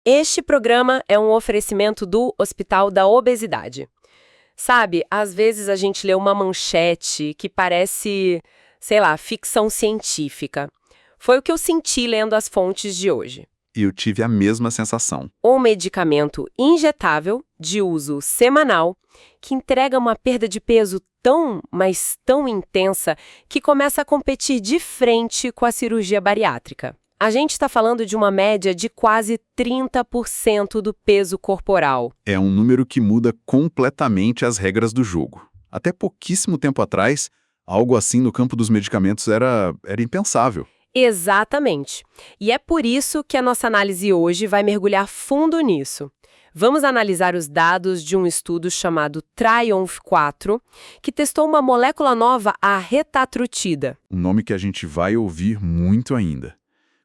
Este programa é um oferecimento do Hospital da Obesidade. Sabe, às vezes a gente lê uma manchete que parece, sei lá, ficção científica. Foi o que eu senti lendo as fontes de hoje. E eu tive a mesma sensação. Um medicamento injetável, de uso semanal, que entrega uma perda de peso tão, mas tão intensa, que começa a competir de frente com a cirurgia bariátrica. A gente está falando de uma média de quase 30% do peso corporal. É um número que muda completamente as regras do jogo. Até pouquíssimo tempo atrás, algo assim no campo dos medicamentos era impensável. Exatamente. E é por isso que a nossa análise hoje vai mergulhar fundo nisso. Vamos analisar os dados de um estudo chamado TRIUMPH-4, que testou uma molécula nova, a retatrutida. Um nome que a gente vai ouvir muito ainda.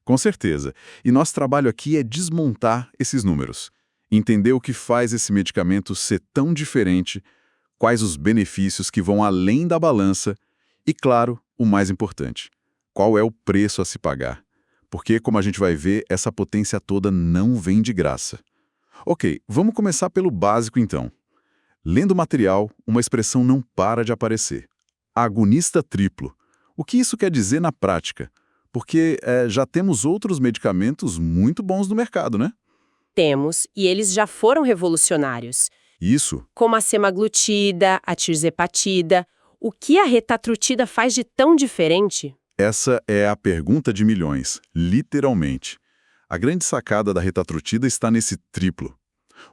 Com certeza. E nosso trabalho aqui é desmontar esses números. Entender o que faz esse medicamento ser tão diferente, quais os benefícios que vão além da balança e, claro, o mais importante, qual é o preço a se pagar. Porque, como a gente vai ver, essa potência toda não vem de graça. Ok, vamos começar pelo básico então. Lendo o material, uma expressão não para de aparecer. Agonista triplo. O que isso quer dizer na prática? Porque já temos outros medicamentos muito bons no mercado, né? Temos, e eles já foram revolucionários. Isso. Como a semaglutida, a tirzepatida. O que a retatrutida faz de tão diferente? Essa é a pergunta de milhões, literalmente. A grande sacada da retatrutida está nesse triplo.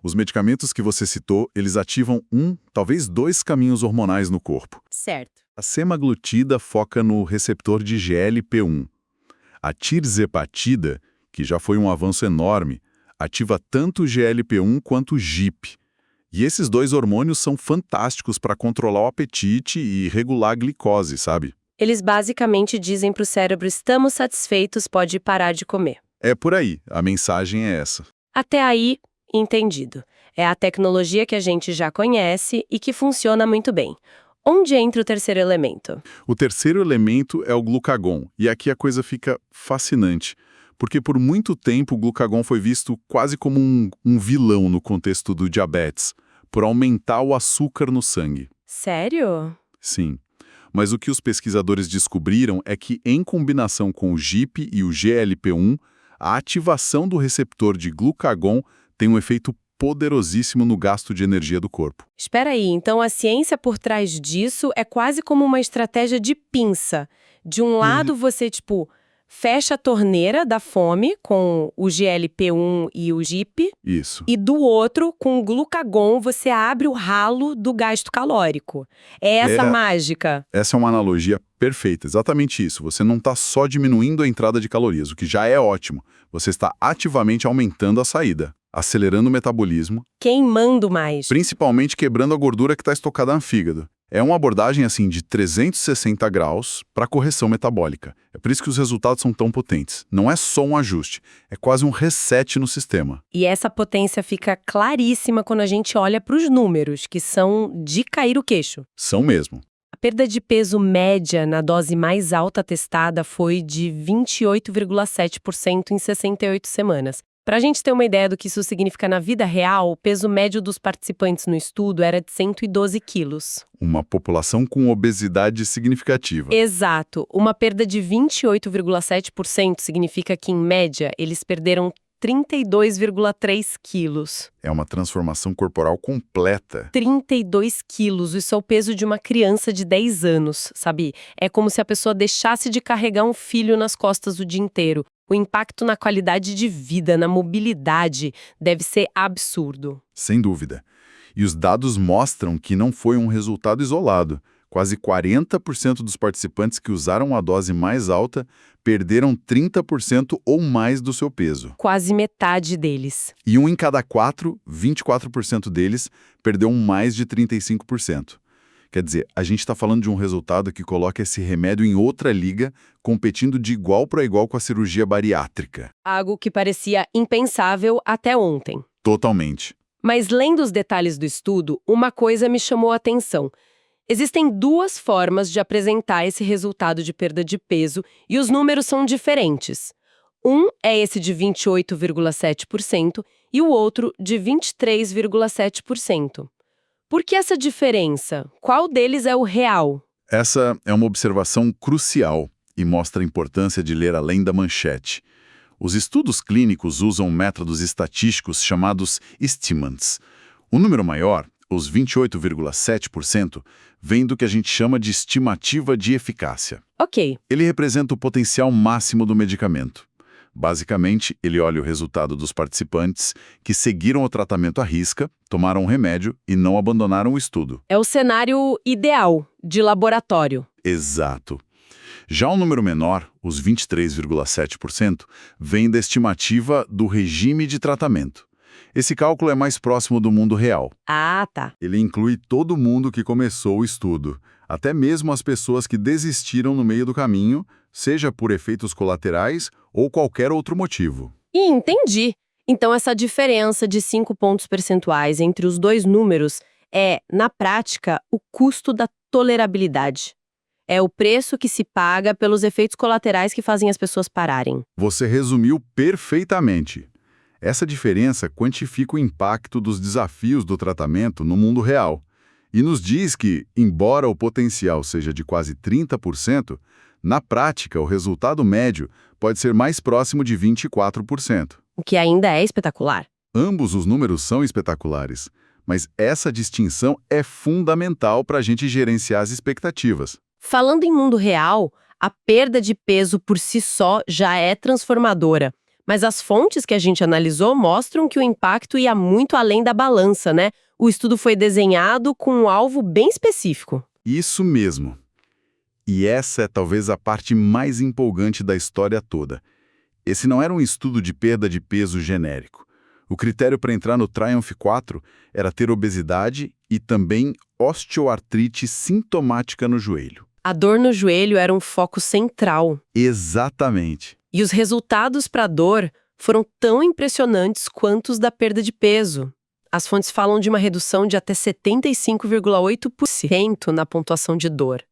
Os medicamentos que você citou, eles ativam talvez dois caminhos hormonais no corpo. Certo. A semaglutida foca no receptor de GLP-1. A tirzepatida, que já foi um avanço enorme, ativa tanto o GLP-1 quanto o GIP. E esses dois hormônios são fantásticos para controlar o apetite e regular a glicose, sabe? Eles basicamente dizem para o cérebro: estamos satisfeitos, pode parar de comer. É por aí, a mensagem é essa. Até aí, entendido. É a tecnologia que a gente já conhece e que funciona muito bem. Onde entra o terceiro elemento? O terceiro elemento é o glucagon, e aqui a coisa fica fascinante, porque por muito tempo o glucagon foi visto quase como um vilão no contexto do diabetes, por aumentar o açúcar no sangue. Sério? Sim. Mas o que os pesquisadores descobriram é que, em combinação com o GIP e o GLP-1, a ativação do receptor de glucagon tem um efeito poderosíssimo no gasto de energia do corpo. Espera aí, então a ciência por trás disso é quase como uma estratégia de pinça. De um lado você, fecha a torneira da fome com o GLP-1 e o GIP. Isso. E do outro, com o glucagon, você abre o ralo do gasto calórico. É essa a mágica. Essa é uma analogia perfeita, exatamente isso. Você não está só diminuindo a entrada de calorias, o que já é ótimo. Você está ativamente aumentando a saída, acelerando o metabolismo. Queimando mais. Principalmente quebrando a gordura que está estocada no fígado. É uma abordagem assim de 360 graus para correção metabólica. É por isso que os resultados são tão potentes. Não é só um ajuste, é quase um reset no sistema. E essa potência fica claríssima quando a gente olha para os números, que são de cair o queixo. São mesmo. A perda de peso média na dose mais alta testada foi de 28,7% em 68 semanas. Para a gente ter uma ideia do que isso significa na vida real, o peso médio dos participantes no estudo era de 112 quilos. Uma população com obesidade significativa. Exato. Uma perda de 28,7% significa que, em média, eles perderam 32,3 quilos. É uma transformação corporal completa. 32 quilos, isso é o peso de uma criança de 10 anos, sabe? É como se a pessoa deixasse de carregar um filho nas costas o dia inteiro. O impacto na qualidade de vida, na mobilidade, deve ser absurdo. Sem dúvida. E os dados mostram que não foi um resultado isolado. Quase 40% dos participantes que usaram a dose mais alta perderam 30% ou mais do seu peso. Quase metade deles. E 1 em cada 4, 24% deles, perdeu mais de 35%. Quer dizer, a gente está falando de um resultado que coloca esse remédio em outra liga, competindo de igual para igual com a cirurgia bariátrica. Algo que parecia impensável até ontem. Totalmente. Mas lendo os detalhes do estudo, uma coisa me chamou a atenção. Existem duas formas de apresentar esse resultado de perda de peso e os números são diferentes. Um é esse de 28,7% e o outro de 23,7%. Por que essa diferença? Qual deles é o real? Essa é uma observação crucial e mostra a importância de ler além da manchete. Os estudos clínicos usam métodos estatísticos chamados estimantes. O número maior, os 28,7%, vem do que a gente chama de estimativa de eficácia. Ok. Ele representa o potencial máximo do medicamento. Basicamente, ele olha o resultado dos participantes que seguiram o tratamento à risca, tomaram o remédio e não abandonaram o estudo. É o cenário ideal de laboratório. Exato. Já o número menor, os 23,7%, vem da estimativa do regime de tratamento. Esse cálculo é mais próximo do mundo real. Ah, tá. Ele inclui todo mundo que começou o estudo, até mesmo as pessoas que desistiram no meio do caminho, seja por efeitos colaterais ou qualquer outro motivo. E entendi. Então essa diferença de 5 pontos percentuais entre os dois números é, na prática, o custo da tolerabilidade. É o preço que se paga pelos efeitos colaterais que fazem as pessoas pararem. Você resumiu perfeitamente. Essa diferença quantifica o impacto dos desafios do tratamento no mundo real e nos diz que, embora o potencial seja de quase 30%, na prática o resultado médio pode ser mais próximo de 24%. O que ainda é espetacular. Ambos os números são espetaculares, mas essa distinção é fundamental para a gente gerenciar as expectativas. Falando em mundo real, a perda de peso por si só já é transformadora. Mas as fontes que a gente analisou mostram que o impacto ia muito além da balança, né? O estudo foi desenhado com um alvo bem específico. Isso mesmo. E essa é talvez a parte mais empolgante da história toda. Esse não era um estudo de perda de peso genérico. O critério para entrar no Triumph 4 era ter obesidade e também osteoartrite sintomática no joelho. A dor no joelho era um foco central. Exatamente. E os resultados para a dor foram tão impressionantes quanto os da perda de peso. As fontes falam de uma redução de até 75,8% na pontuação de dor.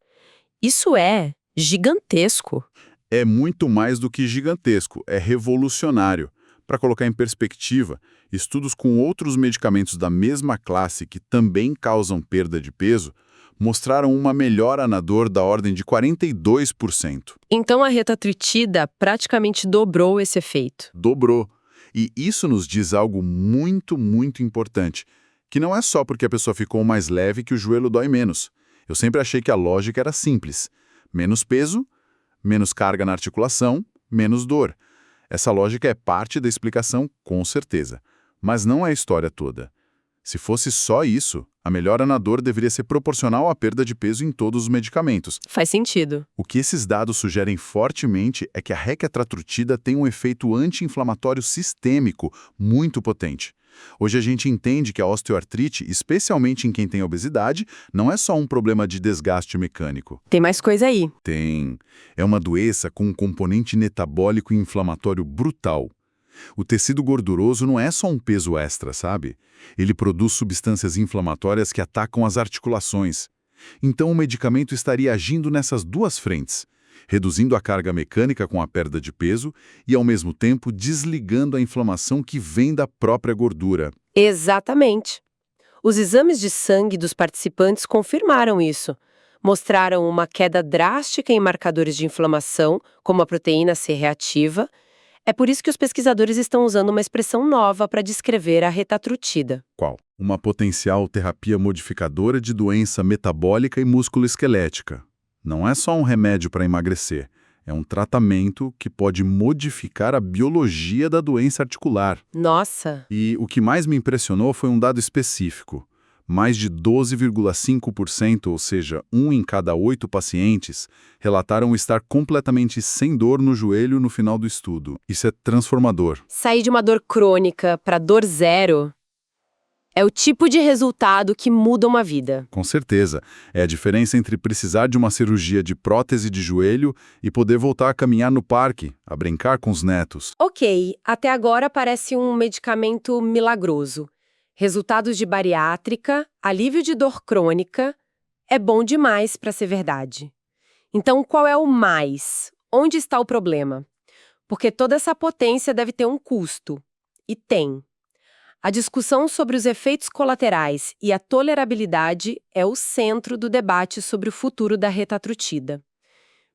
Isso é gigantesco. É muito mais do que gigantesco, é revolucionário. Para colocar em perspectiva, estudos com outros medicamentos da mesma classe que também causam perda de peso mostraram uma melhora na dor da ordem de 42%. Então a retatrutida praticamente dobrou esse efeito. Dobrou. E isso nos diz algo muito, muito importante, que não é só porque a pessoa ficou mais leve que o joelho dói menos. Eu sempre achei que a lógica era simples. Menos peso, menos carga na articulação, menos dor. Essa lógica é parte da explicação, com certeza. Mas não é a história toda. Se fosse só isso, a melhora na dor deveria ser proporcional à perda de peso em todos os medicamentos. Faz sentido. O que esses dados sugerem fortemente é que a retatrutida tem um efeito anti-inflamatório sistêmico muito potente. Hoje a gente entende que a osteoartrite, especialmente em quem tem obesidade, não é só um problema de desgaste mecânico. Tem mais coisa aí. Tem. É uma doença com um componente metabólico e inflamatório brutal. O tecido gorduroso não é só um peso extra, sabe? Ele produz substâncias inflamatórias que atacam as articulações. Então o medicamento estaria agindo nessas duas frentes, reduzindo a carga mecânica com a perda de peso e, ao mesmo tempo, desligando a inflamação que vem da própria gordura. Exatamente. Os exames de sangue dos participantes confirmaram isso. Mostraram uma queda drástica em marcadores de inflamação, como a proteína C reativa. É por isso que os pesquisadores estão usando uma expressão nova para descrever a retatrutida. Qual? Uma potencial terapia modificadora de doença metabólica e musculoesquelética. Não é só um remédio para emagrecer, é um tratamento que pode modificar a biologia da doença articular. Nossa! E o que mais me impressionou foi um dado específico. Mais de 12,5%, ou seja, 1 em cada 8 pacientes, relataram estar completamente sem dor no joelho no final do estudo. Isso é transformador. Sair de uma dor crônica para dor zero é o tipo de resultado que muda uma vida. Com certeza. É a diferença entre precisar de uma cirurgia de prótese de joelho e poder voltar a caminhar no parque, a brincar com os netos. Ok, até agora parece um medicamento milagroso. Resultados de bariátrica, alívio de dor crônica, é bom demais para ser verdade. Então, qual é o mais? Onde está o problema? Porque toda essa potência deve ter um custo. E tem. A discussão sobre os efeitos colaterais e a tolerabilidade é o centro do debate sobre o futuro da retatrutida.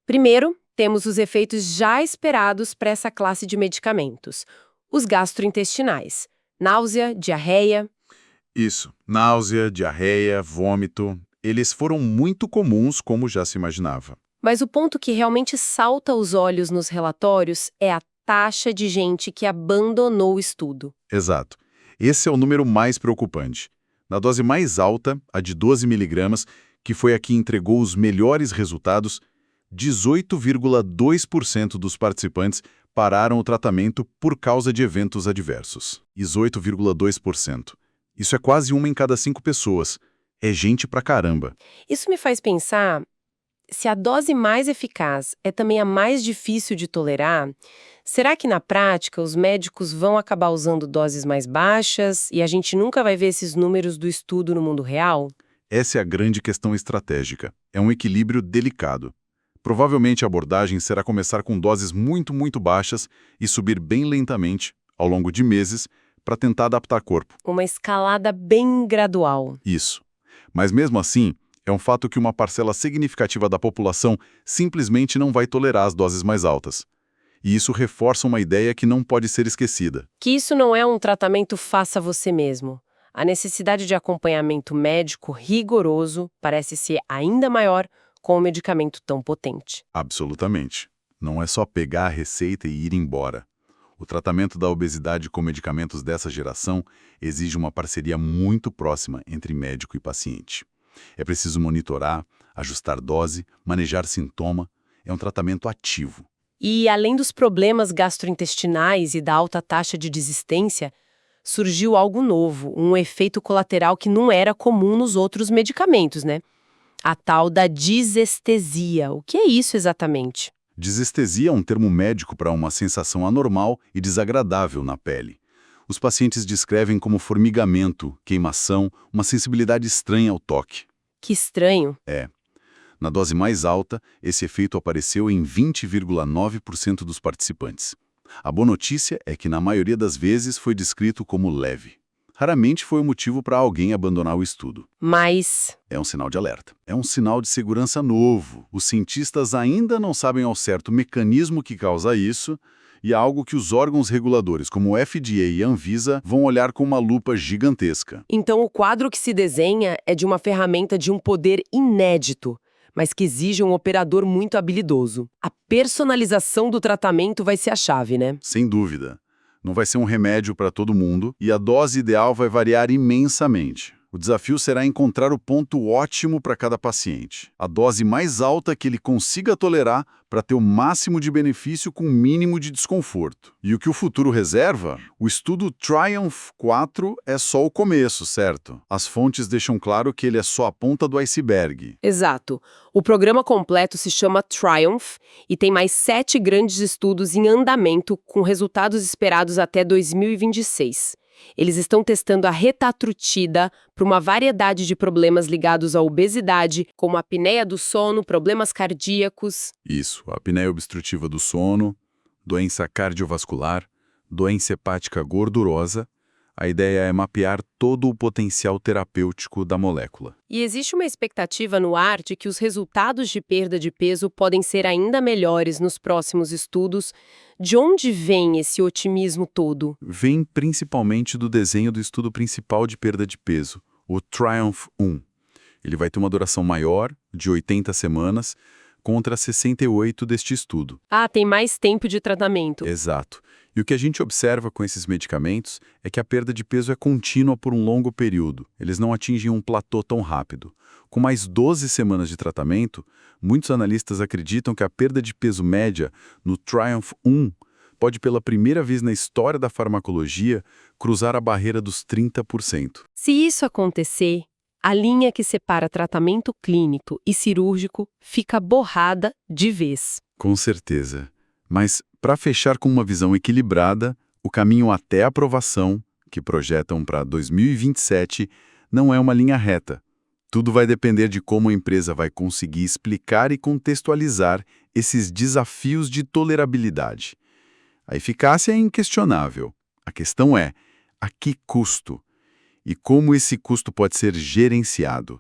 Primeiro, temos os efeitos já esperados para essa classe de medicamentos, os gastrointestinais, náusea, diarreia. Isso, náusea, diarreia, vômito, eles foram muito comuns, como já se imaginava. Mas o ponto que realmente salta aos olhos nos relatórios é a taxa de gente que abandonou o estudo. Exato. Esse é o número mais preocupante. Na dose mais alta, a de 12 mg, que foi a que entregou os melhores resultados, 18,2% dos participantes pararam o tratamento por causa de eventos adversos. 18,2%. Isso é quase 1 em cada 5 pessoas. É gente pra caramba. Isso me faz pensar, se a dose mais eficaz é também a mais difícil de tolerar, será que na prática os médicos vão acabar usando doses mais baixas e a gente nunca vai ver esses números do estudo no mundo real? Essa é a grande questão estratégica. É um equilíbrio delicado. Provavelmente a abordagem será começar com doses muito baixas e subir bem lentamente, ao longo de meses, para tentar adaptar o corpo. Uma escalada bem gradual. Isso. Mas mesmo assim, é um fato que uma parcela significativa da população simplesmente não vai tolerar as doses mais altas. E isso reforça uma ideia que não pode ser esquecida. Que isso não é um tratamento faça você mesmo. A necessidade de acompanhamento médico rigoroso parece ser ainda maior com um medicamento tão potente. Absolutamente. Não é só pegar a receita e ir embora. O tratamento da obesidade com medicamentos dessa geração exige uma parceria muito próxima entre médico e paciente. É preciso monitorar, ajustar dose, manejar sintoma. É um tratamento ativo. E, além dos problemas gastrointestinais e da alta taxa de desistência, surgiu algo novo, um efeito colateral que não era comum nos outros medicamentos, né? A tal da disestesia. O que é isso exatamente? Disestesia é um termo médico para uma sensação anormal e desagradável na pele. Os pacientes descrevem como formigamento, queimação, uma sensibilidade estranha ao toque. Que estranho. Na dose mais alta, esse efeito apareceu em 20,9% dos participantes. A boa notícia é que, na maioria das vezes, foi descrito como leve. Raramente foi o motivo para alguém abandonar o estudo. Mas É um sinal de alerta. É um sinal de segurança novo. Os cientistas ainda não sabem ao certo o mecanismo que causa isso, e é algo que os órgãos reguladores, como o FDA e a Anvisa, vão olhar com uma lupa gigantesca. então o quadro que se desenha é de uma ferramenta de um poder inédito, mas que exige um operador muito habilidoso. A personalização do tratamento vai ser a chave, né? Sem dúvida. Não vai ser um remédio para todo mundo e a dose ideal vai variar imensamente. O desafio será encontrar o ponto ótimo para cada paciente. A dose mais alta que ele consiga tolerar para ter o máximo de benefício com o mínimo de desconforto. E o que o futuro reserva? O estudo Triumph 4 é só o começo, certo? As fontes deixam claro que ele é só a ponta do iceberg. Exato. O programa completo se chama Triumph e tem mais 7 grandes estudos em andamento com resultados esperados até 2026. Eles estão testando a retatrutida para uma variedade de problemas ligados à obesidade, como a apneia do sono, problemas cardíacos. Isso, a apneia obstrutiva do sono, doença cardiovascular, doença hepática gordurosa. A ideia é mapear todo o potencial terapêutico da molécula. E existe uma expectativa no ar de que os resultados de perda de peso podem ser ainda melhores nos próximos estudos. De onde vem esse otimismo todo? Vem principalmente do desenho do estudo principal de perda de peso, o Triumph 1. Ele vai ter uma duração maior, de 80 semanas, contra 68 deste estudo. Ah, tem mais tempo de tratamento. Exato. E o que a gente observa com esses medicamentos é que a perda de peso é contínua por um longo período. Eles não atingem um platô tão rápido. Com mais 12 semanas de tratamento, muitos analistas acreditam que a perda de peso média no Triumph 1 pode, pela primeira vez na história da farmacologia, cruzar a barreira dos 30%. Se isso acontecer, a linha que separa tratamento clínico e cirúrgico fica borrada de vez. Com certeza. Mas, para fechar com uma visão equilibrada, o caminho até a aprovação, que projetam para 2027, não é uma linha reta. Tudo vai depender de como a empresa vai conseguir explicar e contextualizar esses desafios de tolerabilidade. A eficácia é inquestionável. A questão é, A que custo? E como esse custo pode ser gerenciado?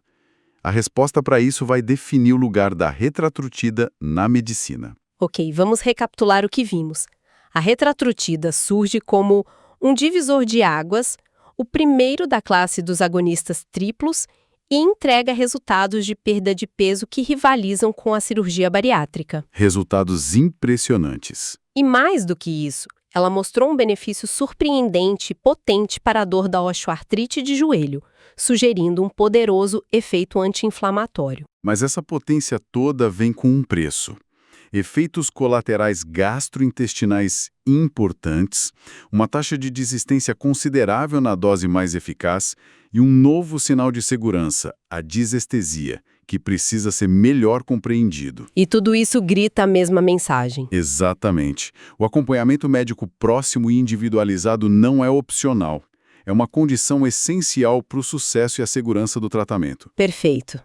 A resposta para isso vai definir o lugar da retratrutida na medicina. Ok, vamos recapitular o que vimos. A retratrutida surge como um divisor de águas, o primeiro da classe dos agonistas triplos e entrega resultados de perda de peso que rivalizam com a cirurgia bariátrica. Resultados impressionantes. E mais do que isso, ela mostrou um benefício surpreendente e potente para a dor da osteoartrite de joelho, sugerindo um poderoso efeito anti-inflamatório. Mas essa potência toda vem com um preço. Efeitos colaterais gastrointestinais importantes, uma taxa de desistência considerável na dose mais eficaz e um novo sinal de segurança, a disestesia, que precisa ser melhor compreendido. E tudo isso grita a mesma mensagem. Exatamente. O acompanhamento médico próximo e individualizado não é opcional. É uma condição essencial para o sucesso e a segurança do tratamento. Perfeito.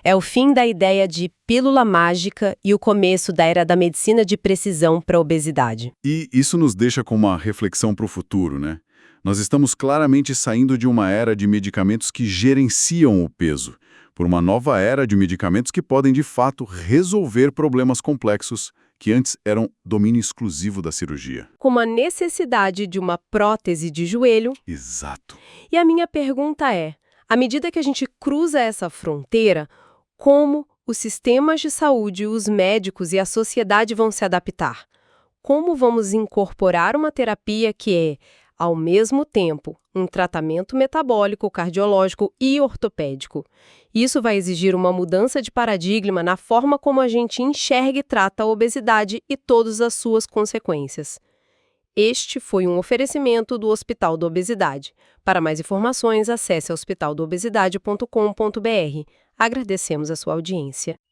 É o fim da ideia de pílula mágica e o começo da era da medicina de precisão para a obesidade. E isso nos deixa com uma reflexão para o futuro, né? Nós estamos claramente saindo de uma era de medicamentos que gerenciam o peso, por uma nova era de medicamentos que podem, de fato, resolver problemas complexos que antes eram domínio exclusivo da cirurgia. Como a necessidade de uma prótese de joelho. Exato. E a minha pergunta é, à medida que a gente cruza essa fronteira, como os sistemas de saúde, os médicos e a sociedade vão se adaptar? Como vamos incorporar uma terapia que é, ao mesmo tempo, um tratamento metabólico, cardiológico e ortopédico? Isso vai exigir uma mudança de paradigma na forma como a gente enxerga e trata a obesidade e todas as suas consequências. Este foi um oferecimento do Hospital da Obesidade. Para mais informações, acesse hospitaldoobesidade.com.br. Agradecemos a sua audiência.